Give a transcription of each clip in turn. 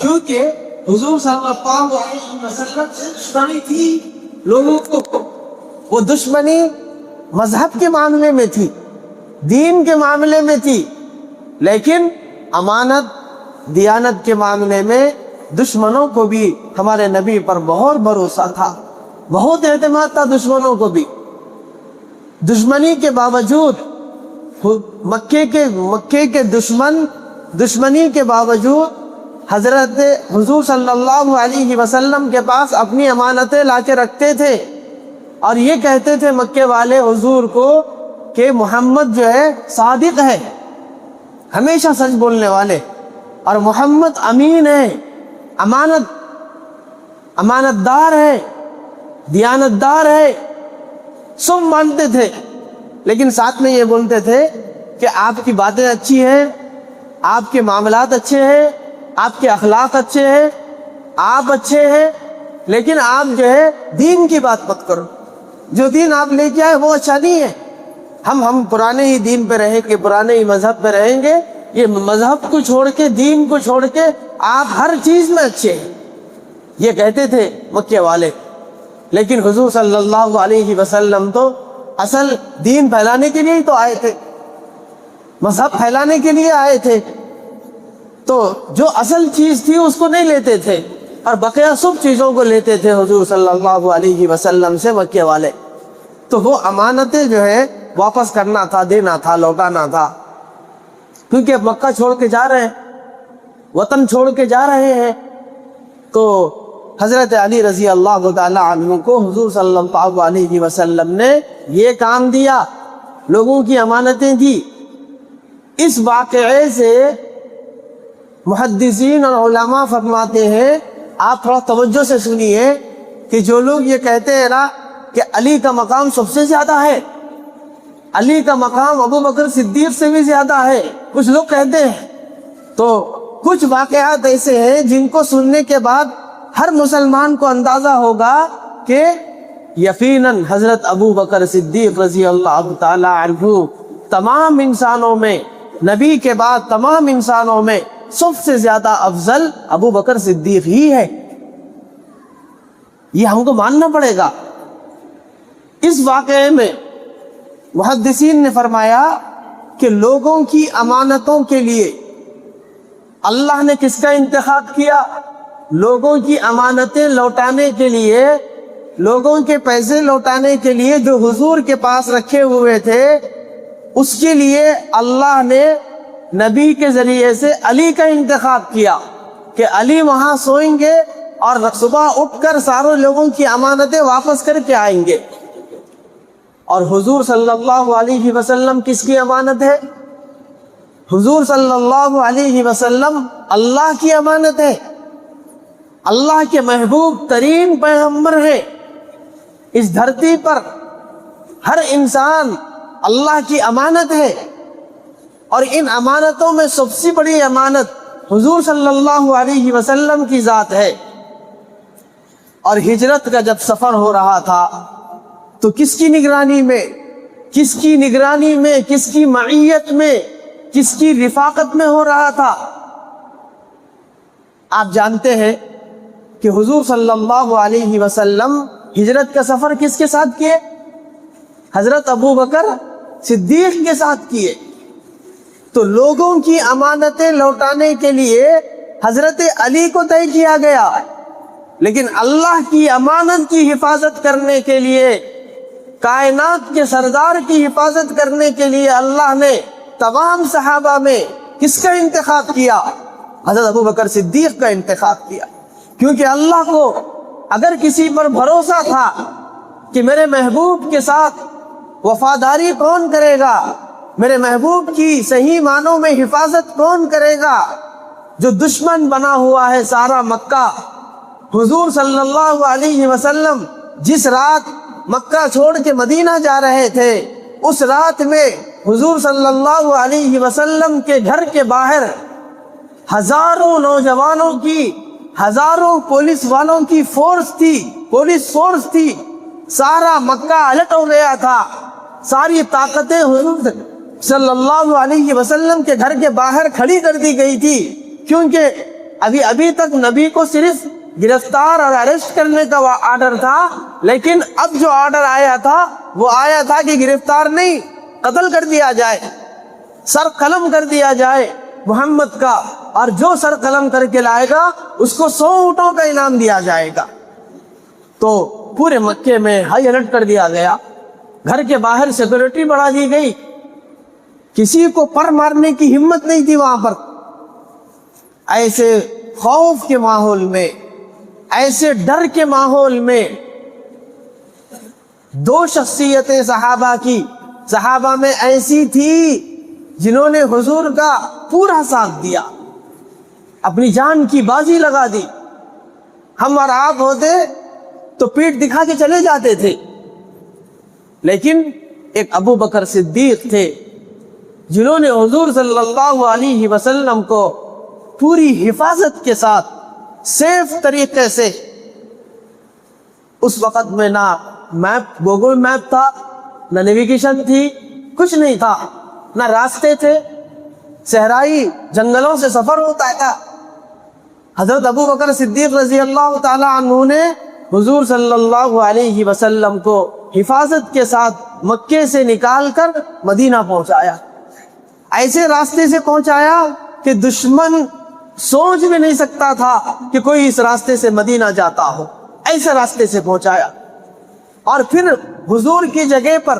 کیونکہ حضور صلی اللہ علیہ وسلم سے دشمنی تھی لوگوں کو، وہ دشمنی مذہب کے معاملے میں تھی، دین کے معاملے میں تھی، لیکن امانت دیانت کے معاملے میں دشمنوں کو بھی ہمارے نبی پر بہت بھروسہ تھا، بہت اعتماد تھا دشمنوں کو بھی۔ دشمنی کے باوجود مکے کے دشمنی کے باوجود حضرت حضور صلی اللہ علیہ وسلم کے پاس اپنی امانتیں لا کے رکھتے تھے، اور یہ کہتے تھے مکے والے حضور کو کہ محمد جو ہے صادق ہے، ہمیشہ سچ بولنے والے، اور محمد امین ہے، امانت دار ہے، دیانت دار ہے، سب مانتے تھے، لیکن ساتھ میں یہ بولتے تھے کہ آپ کی باتیں اچھی ہیں، آپ کے معاملات اچھے ہیں، آپ کے اخلاق اچھے ہیں، آپ اچھے ہیں، لیکن آپ جو ہے دین کی بات مت کرو، جو دین آپ لے کے آئے وہ اچھا نہیں ہے، ہم پرانے ہی دین پہ رہیں گے، پرانے ہی مذہب پہ رہیں گے، یہ مذہب کو چھوڑ کے دین کو چھوڑ کے آپ ہر چیز میں اچھے ہیں، یہ کہتے تھے مکے والے۔ لیکن حضور صلی اللہ علیہ وسلم تو اصل دین پھیلانے کے لیے ہی تو آئے تھے، مذہب پھیلانے کے لیے آئے تھے، تو جو اصل چیز تھی اس کو نہیں لیتے تھے، اور بقیہ سب چیزوں کو لیتے تھے حضور صلی اللہ علیہ وسلم سے مکے والے۔ تو وہ امانتیں جو ہے واپس کرنا تھا، دینا تھا، لوٹانا تھا، کیونکہ مکہ چھوڑ کے جا رہے ہیں، وطن چھوڑ کے جا رہے ہیں۔ تو حضرت علی رضی اللہ تعالی عنہ کو حضور صلی اللہ علیہ وسلم نے یہ کام دیا، لوگوں کی امانتیں دی۔ اس واقعے سے محدثین اور علماء فرماتے ہیں، آپ تھوڑا توجہ سے سنیے، کہ جو لوگ یہ کہتے ہیں نا کہ علی کا مقام سب سے زیادہ ہے، علی کا مقام ابو بکر صدیق سے بھی زیادہ ہے، کچھ لوگ کہتے ہیں، تو کچھ واقعات ایسے ہیں جن کو سننے کے بعد ہر مسلمان کو اندازہ ہوگا کہ یقیناً حضرت ابو بکر صدیق رضی اللہ تعالی عنہ تمام انسانوں میں، نبی کے بعد تمام انسانوں میں سب سے زیادہ افضل ابو بکر صدیق ہی ہے، یہ ہم کو ماننا پڑے گا۔ اس واقعے میں محدثین نے فرمایا کہ لوگوں کی امانتوں کے لیے اللہ نے کس کا انتخاب کیا؟ لوگوں کی امانتیں لوٹانے کے لیے، لوگوں کے پیسے لوٹانے کے لیے جو حضور کے پاس رکھے ہوئے تھے، اس کے لیے اللہ نے نبی کے ذریعے سے علی کا انتخاب کیا کہ علی وہاں سوئیں گے اور صبح اٹھ کر سارے لوگوں کی امانتیں واپس کر کے آئیں گے۔ اور حضور صلی اللہ علیہ وسلم کس کی امانت ہے؟ حضور صلی اللہ علیہ وسلم اللہ کی امانت ہے، اللہ کے محبوب ترین پیغمبر ہے۔ اس دھرتی پر ہر انسان اللہ کی امانت ہے، اور ان امانتوں میں سب سے بڑی امانت حضور صلی اللہ علیہ وسلم کی ذات ہے۔ اور ہجرت کا جب سفر ہو رہا تھا تو کس کی نگرانی میں، کس کی نگرانی میں، کس کی معیت میں، کس کی رفاقت میں ہو رہا تھا؟ آپ جانتے ہیں کہ حضور صلی اللہ علیہ وسلم ہجرت کا سفر کس کے ساتھ کیے؟ حضرت ابو بکر صدیق کے ساتھ کیے۔ تو لوگوں کی امانتیں لوٹانے کے لیے حضرت علی کو طے کیا گیا، لیکن اللہ کی امانت کی حفاظت کرنے کے لیے، کائنات کے سردار کی حفاظت کرنے کے لیے اللہ نے تمام صحابہ میں کس کا انتخاب کیا؟ حضرت ابو بکر صدیق کا انتخاب کیا، کیونکہ اللہ کو اگر کسی پر بھروسہ تھا کہ میرے محبوب کے ساتھ وفاداری کون کرے گا، میرے محبوب کی صحیح معنوں میں حفاظت کون کرے گا، جو دشمن بنا ہوا ہے سارا مکہ۔ حضور صلی اللہ علیہ وسلم جس رات مکہ چھوڑ کے مدینہ جا رہے تھے، اس رات میں حضور صلی اللہ علیہ وسلم کے گھر کے باہر ہزاروں نوجوانوں کی، ہزاروں پولیس والوں کی فورس تھی، پولیس فورس تھی، سارا مکہ الٹ ہو گیا تھا، ساری طاقتیں حضور صلی اللہ علیہ وسلم کے گھر کے باہر کھڑی کر دی گئی تھی، کیونکہ ابھی تک نبی کو صرف گرفتار اور اریسٹ کرنے کا آرڈر تھا، لیکن اب جو آرڈر آیا تھا وہ آیا تھا کہ گرفتار نہیں، قتل کر دیا جائے، سر قلم کر دیا جائے محمد کا، اور جو سر قلم کر کے لائے گا اس کو 100 اونٹوں کا انعام دیا جائے گا۔ تو پورے مکے میں ہائی الرٹ کر دیا گیا، گھر کے باہر سیکورٹی بڑھا دی گئی، کسی کو پر مارنے کی ہمت نہیں تھی وہاں پر۔ ایسے خوف کے ماحول میں، ایسے ڈر کے ماحول میں 2 شخصیتیں صحابہ میں ایسی تھی جنہوں نے حضور کا پورا ساتھ دیا، اپنی جان کی بازی لگا دی۔ ہم اور آپ ہوتے تو پیٹھ دکھا کے چلے جاتے تھے، لیکن ایک ابو بکر صدیق تھے جنہوں نے حضور صلی اللہ علیہ وسلم کو پوری حفاظت کے ساتھ سیف طریقے سے، اس وقت میں نہ گوگل میپ تھا، نہ نیویگیشن تھی، کچھ نہیں تھا، نہ راستے تھے، صحرائی جنگلوں سے سفر ہوتا تھا۔ حضرت ابو بکر صدیق رضی اللہ تعالی عنہ نے حضور صلی اللہ علیہ وسلم کو حفاظت کے ساتھ مکے سے نکال کر مدینہ پہنچایا، ایسے راستے سے پہنچایا کہ دشمن سوچ بھی نہیں سکتا تھا کہ کوئی اس راستے سے مدینہ جاتا ہو، ایسے راستے سے پہنچایا۔ اور پھر حضور کی جگہ پر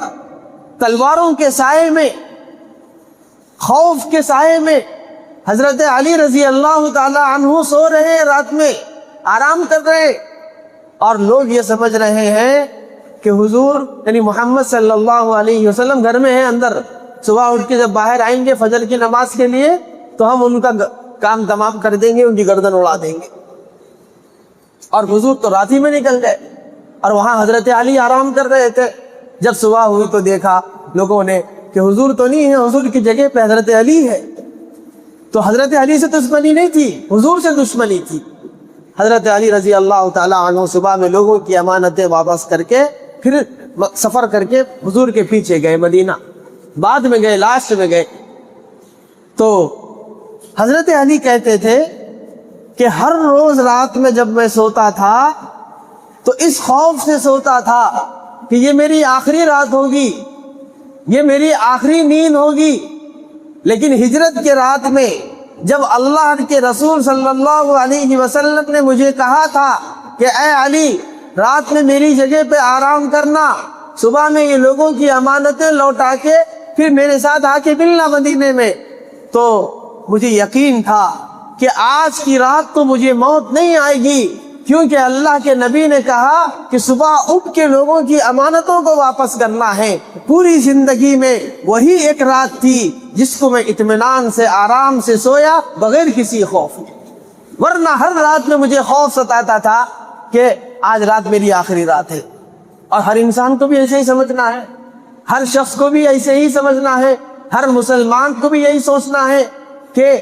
تلواروں کے سائے میں، خوف کے سائے میں حضرت علی رضی اللہ تعالی عنہ سو رہے، رات میں آرام کر رہے، اور لوگ یہ سمجھ رہے ہیں کہ حضور یعنی محمد صلی اللہ علیہ وسلم گھر میں ہیں اندر، صبح اٹھ کے جب باہر آئیں گے فجر کی نماز کے لیے تو ہم ان کا کام تمام کر دیں گے، ان کی گردن اڑا دیں گے۔ اور حضور تو رات ہی میں نکل گئے، اور وہاں حضرت علی آرام کر رہے تھے۔ جب صبح ہوئی تو دیکھا لوگوں نے کہ حضور تو نہیں ہے، حضور کی جگہ پہ حضرت علی ہے۔ تو حضرت علی سے دشمنی نہیں تھی، حضور سے دشمنی تھی۔ حضرت علی رضی اللہ تعالی عنہ صبح میں لوگوں کی امانتیں واپس کر کے پھر سفر کر کے حضور کے پیچھے گئے مدینہ، بعد میں گئے، لاسٹ میں گئے۔ تو حضرت علی کہتے تھے کہ ہر روز رات میں جب میں سوتا تھا تو اس خوف سے سوتا تھا کہ یہ میری آخری رات ہوگی، یہ میری آخری نیند ہوگی۔ لیکن ہجرت کے رات میں جب اللہ کے رسول صلی اللہ علیہ وسلم نے مجھے کہا تھا کہ اے علی رات میں میری جگہ پہ آرام کرنا، صبح میں یہ لوگوں کی امانتیں لوٹا کے پھر میرے ساتھ آ کے ملنا مدینے میں، تو مجھے یقین تھا کہ آج کی رات تو مجھے موت نہیں آئے گی، کیونکہ اللہ کے نبی نے کہا کہ صبح اٹھ کے لوگوں کی امانتوں کو واپس کرنا ہے۔ پوری زندگی میں وہی ایک رات تھی جس کو میں اطمینان سے آرام سے سویا بغیر کسی خوف، ورنہ ہر رات میں مجھے خوف ستاتا تھا کہ آج رات میری آخری رات ہے۔ اور ہر انسان کو بھی ایسے ہی سمجھنا ہے، ہر شخص کو بھی ایسے ہی سمجھنا ہے، ہر مسلمان کو بھی یہی سوچنا ہے کہ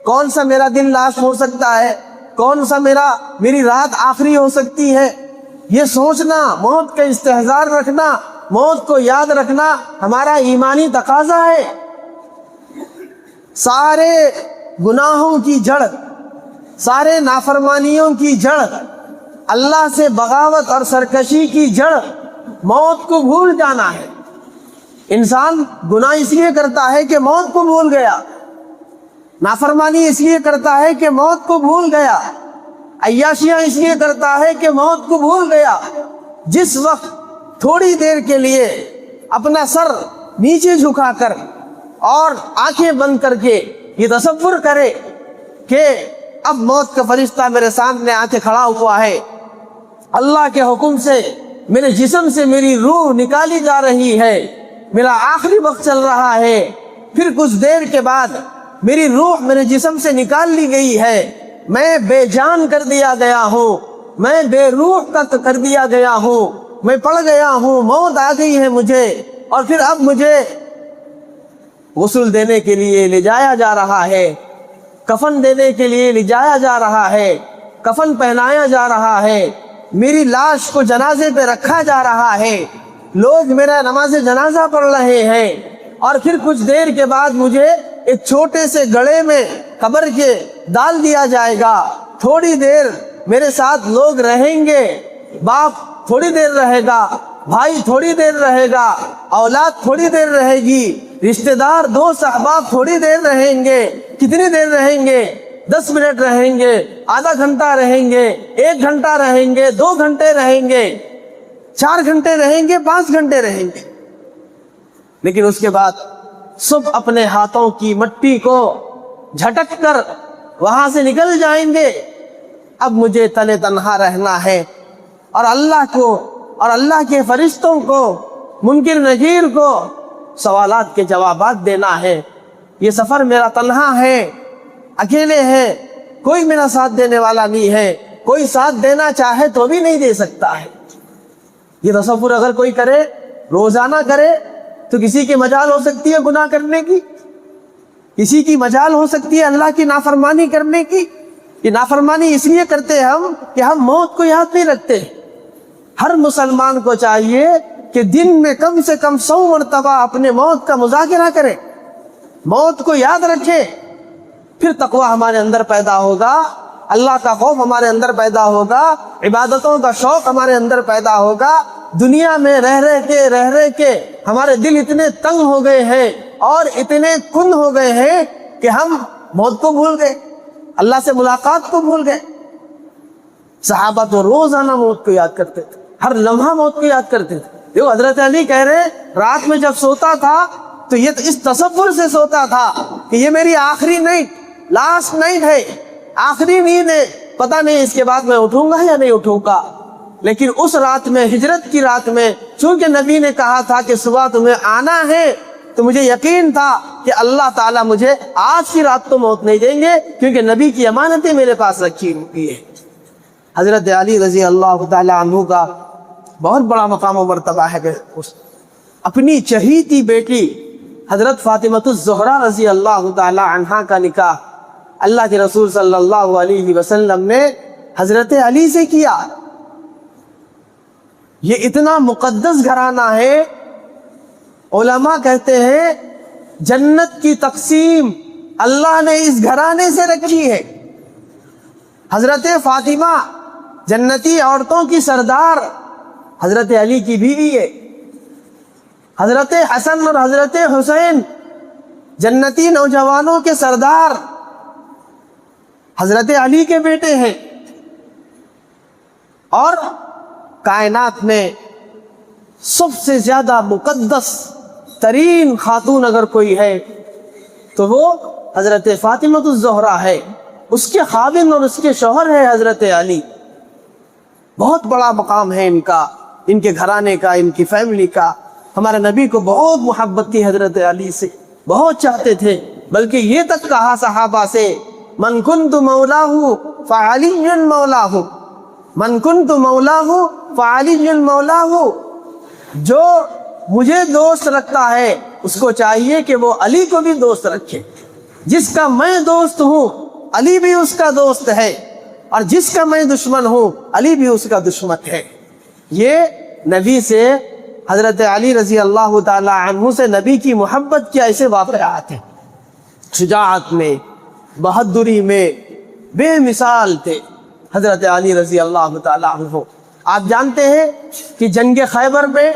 کون سا میرا دن لاسٹ ہو سکتا ہے، کون سا میری رات آخری ہو سکتی ہے۔ یہ سوچنا، موت کا استحضار رکھنا، موت کو یاد رکھنا ہمارا ایمانی تقاضا ہے۔ سارے گناہوں کی جڑ، سارے نافرمانیوں کی جڑ، اللہ سے بغاوت اور سرکشی کی جڑ موت کو بھول جانا ہے۔ انسان گناہ اس لیے کرتا ہے کہ موت کو بھول گیا، نافرمانی اس لیے کرتا ہے کہ موت کو بھول گیا، عیاشیاں اس لیے کرتا ہے کہ موت کو بھول گیا۔ جس وقت تھوڑی دیر کے لیے اپنا سر نیچے جھکا کر اور آنکھیں بند کر کے یہ تصور کرے کہ اب موت کا فرشتہ میرے سامنے آ کے کھڑا ہوا ہے، اللہ کے حکم سے میرے جسم سے میری روح نکالی جا رہی ہے، میرا آخری وقت چل رہا ہے، پھر کچھ دیر کے بعد میری روح میرے جسم سے نکال لی گئی ہے، میں بے جان کر دیا گیا ہوں، میں بے روح تک کر دیا گیا ہوں، میں پڑ گیا ہوں، موت آ گئی ہے مجھے، اور پھر اب مجھے غسل دینے کے لیے لے جایا جا رہا ہے، کفن دینے کے لیے لے جایا جا رہا ہے، کفن پہنایا جا رہا ہے، میری لاش کو جنازے پہ رکھا جا رہا ہے، لوگ میرا نماز جنازہ پڑھ رہے ہیں، اور پھر کچھ دیر کے بعد مجھے ایک چھوٹے سے گڑھے میں قبر کے ڈال دیا جائے گا، تھوڑی دیر میرے ساتھ لوگ رہیں گے، باپ تھوڑی دیر رہے گا، بھائی تھوڑی دیر رہے گا، اولاد تھوڑی دیر رہے گی، رشتہ دار دوست احباب تھوڑی دیر رہیں گے۔ کتنی دیر رہیں گے؟ 10 منٹ رہیں گے، آدھا گھنٹہ رہیں گے، 1 گھنٹہ رہیں گے، 2 گھنٹے رہیں گے، 4 گھنٹے رہیں گے، 5 گھنٹے رہیں گے۔ لیکن اس کے بعد سب اپنے ہاتھوں کی مٹی کو جھٹک کر وہاں سے نکل جائیں گے۔ اب مجھے تن تنہا رہنا ہے اور اللہ کو اور اللہ کے فرشتوں کو، منکر نکیر کو سوالات کے جوابات دینا ہے۔ یہ سفر میرا تنہا ہے، اکیلے ہے، کوئی میرا ساتھ دینے والا نہیں ہے، کوئی ساتھ دینا چاہے تو بھی نہیں دے سکتا ہے۔ یہ تصور اگر کوئی کرے، روزانہ کرے، تو کسی کی مجال ہو سکتی ہے گناہ کرنے کی، کسی کی مجال ہو سکتی ہے اللہ کی نافرمانی کرنے کی۔ یہ نافرمانی اس لیے کرتے ہیں ہم کہ ہم موت کو یاد نہیں رکھتے۔ ہر مسلمان کو چاہیے کہ دن میں کم سے کم 100 مرتبہ اپنے موت کا مذاکرہ کرے، موت کو یاد رکھے، پھر تقوی ہمارے اندر پیدا ہوگا، اللہ کا خوف ہمارے اندر پیدا ہوگا، عبادتوں کا شوق ہمارے اندر پیدا ہوگا۔ دنیا میں رہ رہ کے ہمارے دل اتنے تنگ ہو گئے ہیں اور اتنے کند ہو گئے ہیں کہ ہم موت کو بھول گئے، اللہ سے ملاقات کو بھول گئے۔ صحابہ تو روزانہ موت کو یاد کرتے تھے، ہر لمحہ موت کو یاد کرتے تھے۔ دیکھو حضرت علی کہہ رہے رات میں جب سوتا تھا تو یہ اس تصور سے سوتا تھا کہ یہ میری آخری نائٹ، لاسٹ نائٹ ہے، آخری نیند ہے، پتہ نہیں اس کے بعد میں اٹھوں گا یا نہیں اٹھوں گا۔ لیکن اس رات میں، ہجرت کی رات میں، چونکہ نبی نے کہا تھا کہ صبح تمہیں آنا ہے، تو مجھے یقین تھا کہ اللہ تعالیٰ مجھے آج کی رات تو موت نہیں دیں گے، کیونکہ نبی کی امانتیں میرے پاس رکھی ہوئی ہے۔ حضرت علی رضی اللہ تعالیٰ عنہ کا بہت بڑا مقام و مرتبہ ہے کہ اپنی چہیتی بیٹی حضرت فاطمۃ الزہرا رضی اللہ تعالیٰ عنہا کا نکاح اللہ کے رسول صلی اللہ علیہ وسلم نے حضرت علی سے کیا۔ یہ اتنا مقدس گھرانہ ہے، علماء کہتے ہیں جنت کی تقسیم اللہ نے اس گھرانے سے رکھی ہے۔ حضرت فاطمہ جنتی عورتوں کی سردار حضرت علی کی بیوی ہے، حضرت حسن اور حضرت حسین جنتی نوجوانوں کے سردار حضرت علی کے بیٹے ہیں۔ اور کائنات میں سب سے زیادہ مقدس ترین خاتون اگر کوئی ہے تو وہ حضرت فاطمۃ الزہرا ہے، اس کے خاوند اور اس کے شوہر ہے حضرت علی۔ بہت بڑا مقام ہے ان کا، ان کے گھرانے کا، ان کی فیملی کا۔ ہمارے نبی کو بہت محبت تھی حضرت علی سے، بہت چاہتے تھے، بلکہ یہ تک کہا صحابہ سے، من کنت مولاہ فعلی مولاہ، من کنت مولاہ فعلی مولاہ، جو مجھے دوست رکھتا ہے اس کو چاہیے کہ وہ علی کو بھی دوست رکھے۔ جس کا میں دوست ہوں علی بھی اس کا دوست ہے، اور جس کا میں دشمن ہوں علی بھی اس کا دشمن ہے۔ یہ نبی سے، حضرت علی رضی اللہ تعالی عنہ سے نبی کی محبت کے ایسے واقعات ہیں۔ شجاعت میں، بہادری میں بے مثال تھے حضرت علی رضی اللہ تعالی عنہ۔ آپ جانتے ہیں کہ جنگ خیبر میں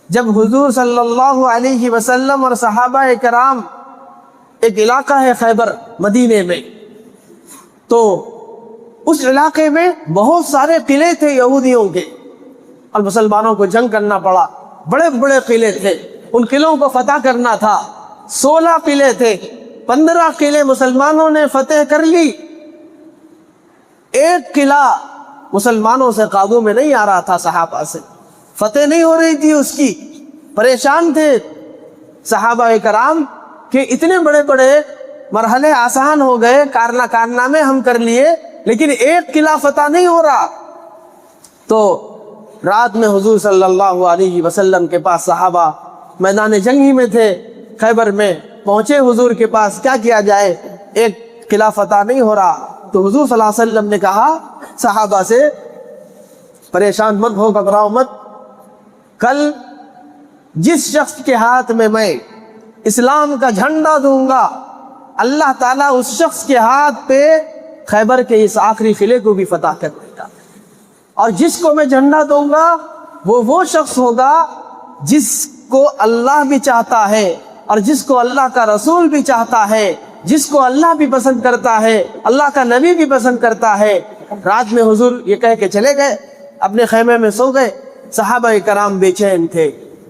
جب حضور صلی اللہ علیہ وسلم اور صحابہ کرام، ایک علاقہ ہے خیبر مدینے میں، تو اس علاقے میں بہت سارے قلعے تھے یہودیوں کے، اور مسلمانوں کو جنگ کرنا پڑا۔ بڑے بڑے قلعے تھے، ان قلعوں کو فتح کرنا تھا۔ 16 قلعے تھے، 15 قلعے مسلمانوں نے فتح کر لی، ایک قلعہ مسلمانوں سے قابو میں نہیں آ رہا تھا، صحابہ سے فتح نہیں ہو رہی تھی اس کی۔ پریشان تھے صحابہ کرام کہ اتنے بڑے بڑے مرحلے آسان ہو گئے، کارنامے ہم کر لیے، لیکن ایک قلعہ فتح نہیں ہو رہا۔ تو رات میں حضور صلی اللہ علیہ وسلم کے پاس صحابہ میدان جنگ ہی میں تھے، خیبر میں پہنچے حضور کے پاس، کیا کیا جائے، ایک قلعہ فتح نہیں ہو رہا۔ تو حضور صلی اللہ علیہ وسلم نے کہا صحابہ سے، پریشان مت ہو، گھبراؤ مت، کل جس شخص کے ہاتھ میں اسلام کا جھنڈا دوں گا، اللہ تعالیٰ اس شخص کے ہاتھ پہ خیبر کے اس آخری قلعے کو بھی فتح کر دے گا، اور جس کو میں جھنڈا دوں گا وہ شخص ہوگا جس کو اللہ بھی چاہتا ہے اور جس کو اللہ کا رسول بھی چاہتا ہے، جس کو اللہ بھی پسند کرتا ہے، اللہ کا نبی بھی پسند کرتا ہے۔ رات میں حضور یہ کہہ کے چلے گئے، اپنے خیمے میں سو گئے۔ صحابہ کرام بے چین تھے،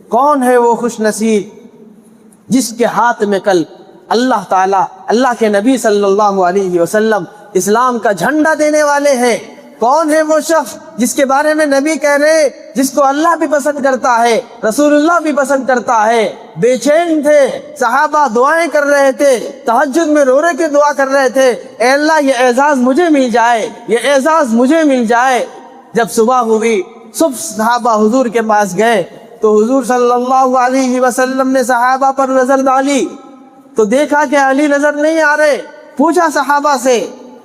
کون ہے وہ خوش نصیب جس کے ہاتھ میں کل اللہ تعالیٰ، اللہ کے نبی صلی اللہ علیہ وسلم اسلام کا جھنڈا دینے والے ہیں؟ کون ہے وہ شخص جس کے بارے میں نبی کہہ رہے، جس کو اللہ بھی پسند کرتا ہے، رسول اللہ بھی پسند کرتا ہے؟ بے چین تھے صحابہ، دعائیں کر رہے تھے، تہجد میں رو رے کے دعا کر رہے تھے، اے اللہ یہ اعزاز مجھے مل جائے، یہ اعزاز مجھے مل جائے۔ جب صبح ہوئی، صبح صحابہ حضور کے پاس گئے تو حضور صلی اللہ علیہ وسلم نے صحابہ پر نظر ڈالی تو دیکھا کہ علی نظر نہیں آ رہے۔ پوچھا صحابہ سے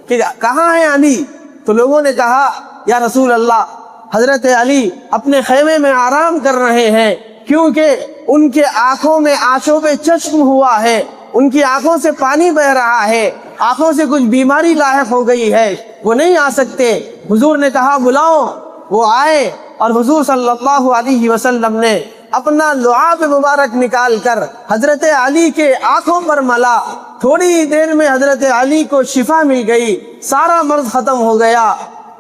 کہ کہاں ہے علی؟ تو لوگوں نے کہا یا رسول اللہ، حضرت علی اپنے خیمے میں آرام کر رہے ہیں، کیونکہ ان کے آنکھوں میں آشوب چشم ہوا ہے، ان کی آنکھوں سے پانی بہ رہا ہے، آنکھوں سے کچھ بیماری لاحق ہو گئی ہے، وہ نہیں آ سکتے۔ حضور نے کہا بلاؤ، وہ آئے اور حضور صلی اللہ علیہ وسلم نے اپنا لعاب مبارک نکال کر حضرت علی کے آنکھوں پر ملا۔ تھوڑی دیر میں حضرت علی کو شفا مل گئی، سارا مرض ختم ہو گیا۔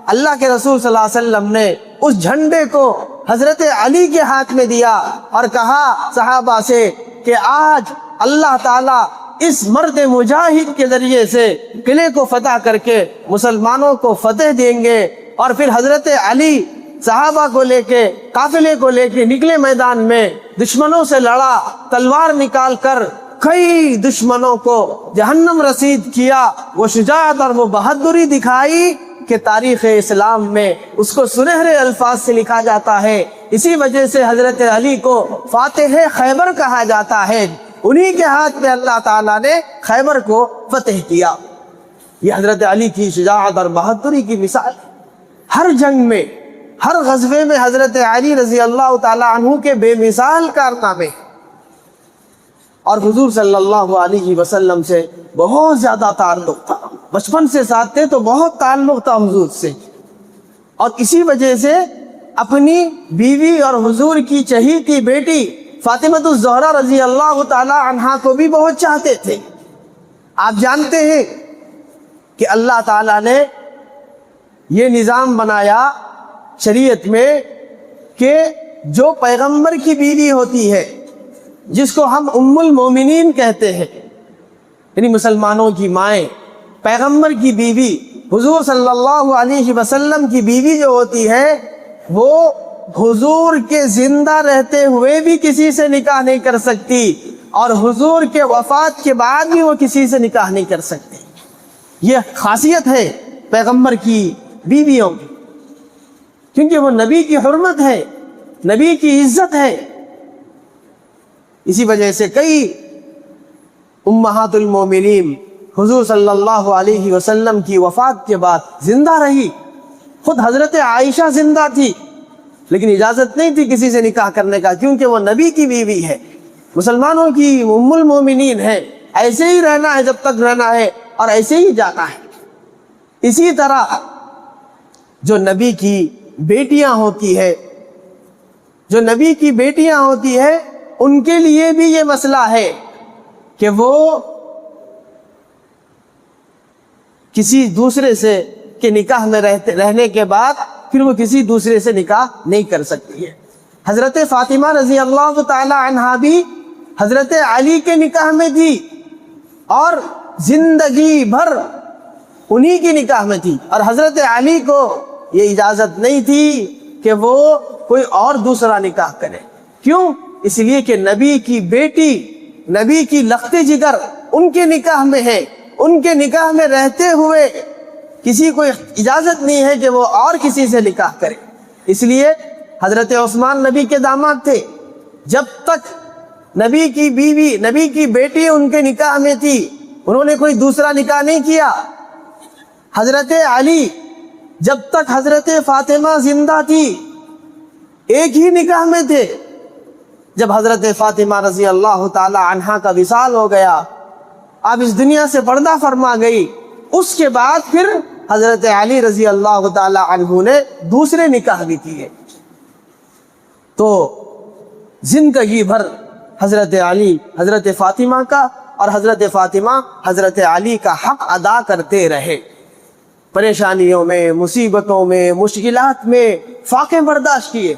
اللہ کے رسول صلی اللہ علیہ وسلم نے اس جھنڈے کو حضرت علی کے ہاتھ میں دیا اور کہا صحابہ سے کہ آج اللہ تعالیٰ اس مرد مجاہد کے ذریعے سے قلعے کو فتح کر کے مسلمانوں کو فتح دیں گے۔ اور پھر حضرت علی صحابہ کو لے کے، قافلے کو لے کے نکلے میدان میں، دشمنوں سے لڑا، تلوار نکال کر کئی دشمنوں کو جہنم رسید کیا۔ وہ شجاعت اور وہ بہادری دکھائی کہ تاریخ اسلام میں اس کو سنہرے الفاظ سے لکھا جاتا ہے۔ اسی وجہ سے حضرت علی کو فاتح خیبر کہا جاتا ہے، انہی کے ہاتھ میں اللہ تعالیٰ نے خیبر کو فتح کیا۔ یہ حضرت علی کی شجاعت اور بہادری کی مثال ہے۔ ہر جنگ میں، ہر غزوے میں حضرت علی رضی اللہ تعالیٰ عنہ کے بے مثال کارنامے، اور حضور صلی اللہ علیہ وسلم سے بہت زیادہ تعلق تھا، بچپن سے ساتھ تھے تو بہت تعلق تھا حضور سے، اور اسی وجہ سے اپنی بیوی اور حضور کی چہیتی بیٹی فاطمہ الزہرا رضی اللہ تعالیٰ عنہا کو بھی بہت چاہتے تھے۔ آپ جانتے ہیں کہ اللہ تعالیٰ نے یہ نظام بنایا شریعت میں کہ جو پیغمبر کی بیوی ہوتی ہے، جس کو ہم ام المومنین کہتے ہیں، یعنی مسلمانوں کی مائیں، پیغمبر کی بیوی، حضور صلی اللہ علیہ وسلم کی بیوی جو ہوتی ہے، وہ حضور کے زندہ رہتے ہوئے بھی کسی سے نکاح نہیں کر سکتی، اور حضور کے وفات کے بعد بھی وہ کسی سے نکاح نہیں کر سکتی۔ یہ خاصیت ہے پیغمبر کی بیویوں کی، کیونکہ وہ نبی کی حرمت ہے، نبی کی عزت ہے۔ اسی وجہ سے کئی امہات المومنین حضور صلی اللہ علیہ وسلم کی وفات کے بعد زندہ رہی۔ خود حضرت عائشہ زندہ تھی، لیکن اجازت نہیں تھی کسی سے نکاح کرنے کا، کیونکہ وہ نبی کی بیوی ہے، مسلمانوں کی ام المومنین ہے، ایسے ہی رہنا ہے جب تک رہنا ہے اور ایسے ہی جانا ہے۔ اسی طرح جو نبی کی بیٹیاں ہوتی ہے، جو نبی کی بیٹیاں ہوتی ہے، ان کے لیے بھی یہ مسئلہ ہے کہ وہ کسی دوسرے سے کے نکاح میں رہنے کے بعد پھر وہ کسی دوسرے سے نکاح نہیں کر سکتی ہے۔ حضرت فاطمہ رضی اللہ تعالی عنہا بھی حضرت علی کے نکاح میں تھی اور زندگی بھر انہی کی نکاح میں تھی، اور حضرت علی کو یہ اجازت نہیں تھی کہ وہ کوئی اور دوسرا نکاح کرے۔ کیوں؟ اس لیے کہ نبی کی بیٹی، نبی کی لخت جگر ان کے نکاح میں ہے، ان کے نکاح میں رہتے ہوئے کسی کو اجازت نہیں ہے کہ وہ اور کسی سے نکاح کرے۔ اس لیے حضرت عثمان نبی کے داماد تھے، جب تک نبی کی بیوی، نبی کی بیٹی ان کے نکاح میں تھی، انہوں نے کوئی دوسرا نکاح نہیں کیا۔ حضرت علی جب تک حضرت فاطمہ زندہ تھی ایک ہی نکاح میں تھے، جب حضرت فاطمہ رضی اللہ تعالی عنہا کا وصال ہو گیا آپ اس دنیا سے پردہ فرما گئی، اس کے بعد پھر حضرت علی رضی اللہ تعالی عنہ نے دوسرے نکاح بھی کیے۔ تو زندگی بھر حضرت علی حضرت فاطمہ کا اور حضرت فاطمہ حضرت علی کا حق ادا کرتے رہے، پریشانیوں میں، مصیبتوں میں، مشکلات میں فاقے برداشت کیے۔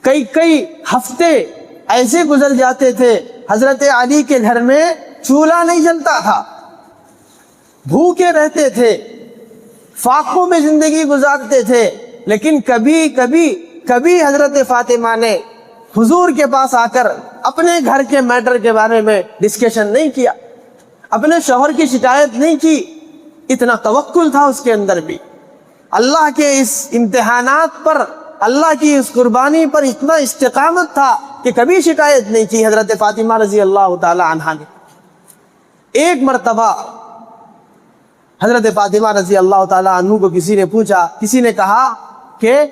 کئی ہفتے ایسے گزر جاتے تھے حضرت علی کے گھر میں چولہا نہیں جلتا تھا، بھوکے رہتے تھے، فاقوں میں زندگی گزارتے تھے، لیکن کبھی حضرت فاطمہ نے حضور کے پاس آ کر اپنے گھر کے میٹر کے بارے میں ڈسکشن نہیں کیا، اپنے شوہر کی شکایت نہیں کی۔ اتنا توکل تھا اس کے اندر بھی، اللہ کے اس امتحانات پر، اللہ کی اس قربانی پر اتنا استقامت تھا کہ کبھی شکایت نہیں کی حضرت فاطمہ رضی اللہ تعالی عنہا نے۔ ایک مرتبہ حضرت فاطمہ رضی اللہ تعالی عنہ کو کسی نے پوچھا، کسی نے کہا کہ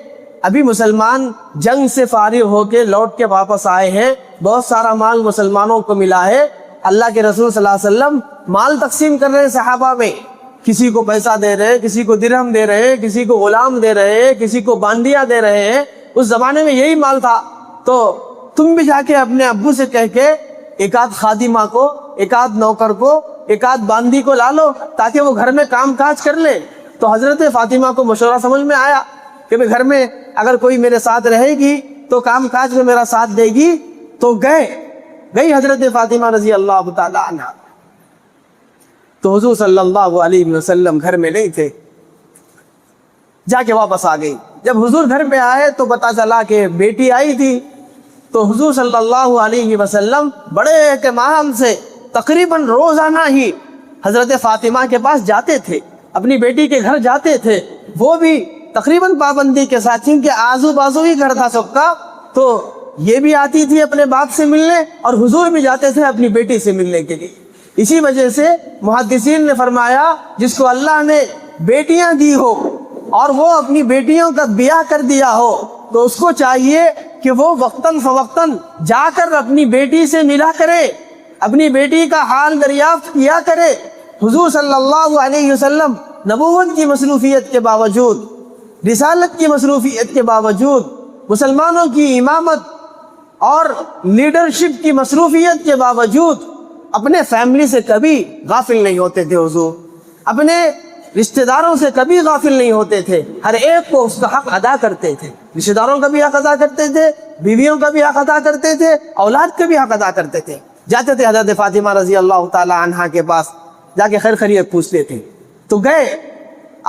ابھی مسلمان جنگ سے فارغ ہو کے لوٹ کے واپس آئے ہیں، بہت سارا مال مسلمانوں کو ملا ہے، اللہ کے رسول صلی اللہ علیہ وسلم مال تقسیم کر رہے ہیں صحابہ میں، کسی کو پیسہ دے رہے ہیں، کسی کو درہم دے رہے ہیں، کسی کو غلام دے رہے ہیں، کسی کو باندیا دے رہے ہیں۔ اس زمانے میں یہی مال تھا، تو تم بھی جا کے اپنے ابو سے کہہ کے ایک آدھ خادمہ کو، ایک آدھ نوکر کو، ایک آدھ باندی کو لا لو تاکہ وہ گھر میں کام کاج کر لے۔ تو حضرت فاطمہ کو مشورہ سمجھ میں آیا کہ میں گھر میں اگر کوئی میرے ساتھ رہے گی تو کام کاج میں میرا ساتھ دے گی، تو گئی حضرت فاطمہ رضی اللہ تعالی عنہ۔ تو حضور صلی اللہ علیہ وسلم گھر میں نہیں تھے، جا کے واپس آ گئی۔ جب حضور گھر پہ آئے تو پتا چلا کہ بیٹی آئی تھی، تو حضور صلی اللہ علیہ وسلم بڑے اہتمام سے تقریباً روزانہ ہی حضرت فاطمہ کے پاس جاتے تھے، اپنی بیٹی کے گھر جاتے تھے، وہ بھی تقریباً پابندی کے ساتھ، کیونکہ آزو بازو ہی گھر تھا سب کا، تو یہ بھی آتی تھی اپنے باپ سے ملنے اور حضور بھی جاتے تھے اپنی بیٹی سے ملنے کے لیے۔ اسی وجہ سے محدثین نے فرمایا جس کو اللہ نے بیٹیاں دی ہو اور وہ اپنی بیٹیوں کا بیاہ کر دیا ہو تو اس کو چاہیے کہ وہ وقتاً فوقتاً جا کر اپنی بیٹی سے ملا کرے، اپنی بیٹی کا حال دریافت کیا کرے۔ حضور صلی اللہ علیہ وسلم نبوت کی مصروفیت کے باوجود، رسالت کی مصروفیت کے باوجود، مسلمانوں کی امامت اور لیڈرشپ کی مصروفیت کے باوجود اپنے فیملی سے کبھی غافل نہیں ہوتے تھے۔ حضور اپنے رشتہ داروں سے کبھی غافل نہیں ہوتے تھے، ہر ایک کو اس کا حق ادا کرتے تھے، رشتہ داروں کا بھی حق ادا کرتے تھے، بیویوں کا بھی حق ادا کرتے تھے، اولاد کا بھی حق ادا کرتے تھے۔ جاتے تھے حضرت فاطمہ رضی اللہ تعالی عنہا کے پاس، جا کے خیر خیریت پوچھتے تھے۔ تو گئے،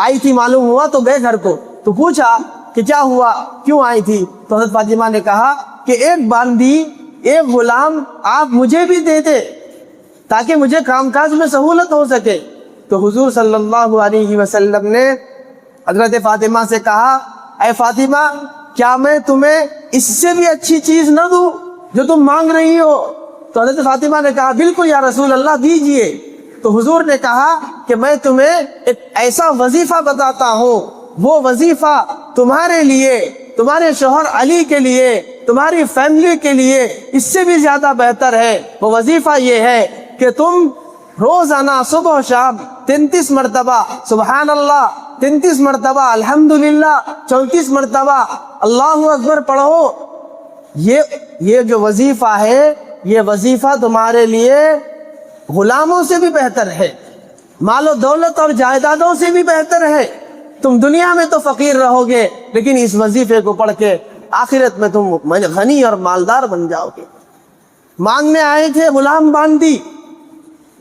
آئی تھی معلوم ہوا تو گئے گھر کو، تو پوچھا کہ کیا ہوا، کیوں آئی تھی؟ تو حضرت فاطمہ نے کہا کہ ایک باندی، ایک غلام آپ مجھے بھی دے دے تاکہ مجھے کام کاج میں سہولت ہو سکے۔ تو حضور صلی اللہ علیہ وسلم نے حضرت فاطمہ سے کہا، اے فاطمہ کیا میں تمہیں اس سے بھی اچھی چیز نہ دوں جو تم مانگ رہی ہو؟ تو حضرت فاطمہ نے کہا بالکل یا رسول اللہ دیجئے۔ تو حضور نے کہا کہ میں تمہیں ایک ایسا وظیفہ بتاتا ہوں، وہ وظیفہ تمہارے لیے، تمہارے شوہر علی کے لیے، تمہاری فیملی کے لیے اس سے بھی زیادہ بہتر ہے۔ وہ وظیفہ یہ ہے کہ تم روزانہ صبح و شام 33 مرتبہ سبحان اللہ، 33 مرتبہ الحمدللہ، 34 مرتبہ اللہ اکبر پڑھو۔ یہ جو وظیفہ ہے، یہ وظیفہ تمہارے لیے غلاموں سے بھی بہتر ہے، مال و دولت اور جائیدادوں سے بھی بہتر ہے۔ تم دنیا میں تو فقیر رہو گے، لیکن اس وظیفے کو پڑھ کے آخرت میں تم غنی اور مالدار بن جاؤ گے۔ مانگنے آئے تھے غلام باندی،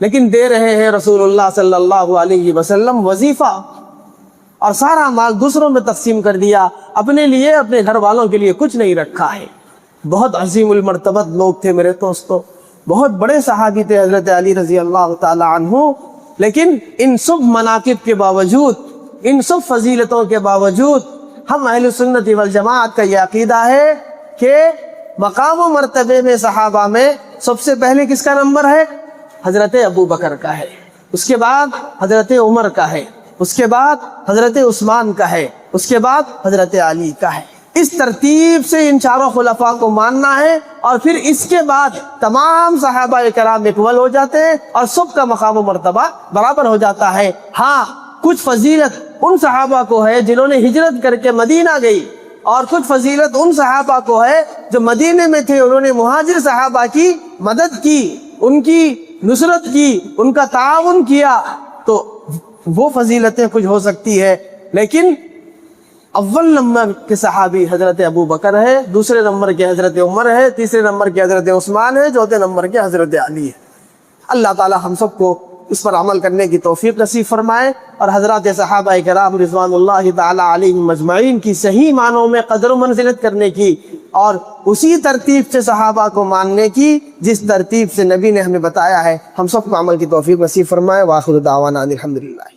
لیکن دے رہے ہیں رسول اللہ صلی اللہ علیہ وسلم وظیفہ، اور سارا مال دوسروں میں تقسیم کر دیا، اپنے لیے، اپنے گھر والوں کے لیے کچھ نہیں رکھا ہے۔ بہت عظیم المرتبت لوگ تھے میرے دوستو، بہت بڑے صحابی تھے حضرت علی رضی اللہ تعالی عنہ، لیکن ان سب مناقب کے باوجود، ان سب فضیلتوں کے باوجود ہم اہل سنت والجماعت کا یہ عقیدہ ہے کہ مقام و مرتبے میں صحابہ میں سب سے پہلے کس کا نمبر ہے؟ حضرت ابو بکر کا ہے، اس کے بعد حضرت عمر کا ہے، اس کے بعد حضرت عثمان کا ہے، اس کے بعد حضرت علی کا ہے۔ اس ترتیب سے ان چاروں خلفاء کو ماننا ہے، اور پھر اس کے بعد تمام صحابہ کرام اکمل ہو جاتے ہیں اور سب کا مقام و مرتبہ برابر ہو جاتا ہے۔ ہاں کچھ فضیلت ان صحابہ کو ہے جنہوں نے ہجرت کر کے مدینہ گئی، اور کچھ فضیلت ان صحابہ کو ہے جو مدینے میں تھے، انہوں نے مہاجر صحابہ کی مدد کی، ان کی نصرت کی، ان کا تعاون کیا، تو وہ فضیلتیں کچھ ہو سکتی ہے۔ لیکن اول نمبر کے صحابی حضرت ابو بکر ہے، دوسرے نمبر کے حضرت عمر ہے، تیسرے نمبر کے حضرت عثمان ہے، چوتھے نمبر کے حضرت علی ہے۔ اللہ تعالی ہم سب کو اس پر عمل کرنے کی توفیق نصیب فرمائے، اور حضرات صحابہ کرام رضوان اللہ تعالی علیہم اجمعین کی صحیح معنوں میں قدر و منزلت کرنے کی، اور اسی ترتیب سے صحابہ کو ماننے کی جس ترتیب سے نبی نے ہمیں بتایا ہے، ہم سب کو عمل کی توفیق نصیب فرمائے۔ وآخر دعوانا الحمدللہ۔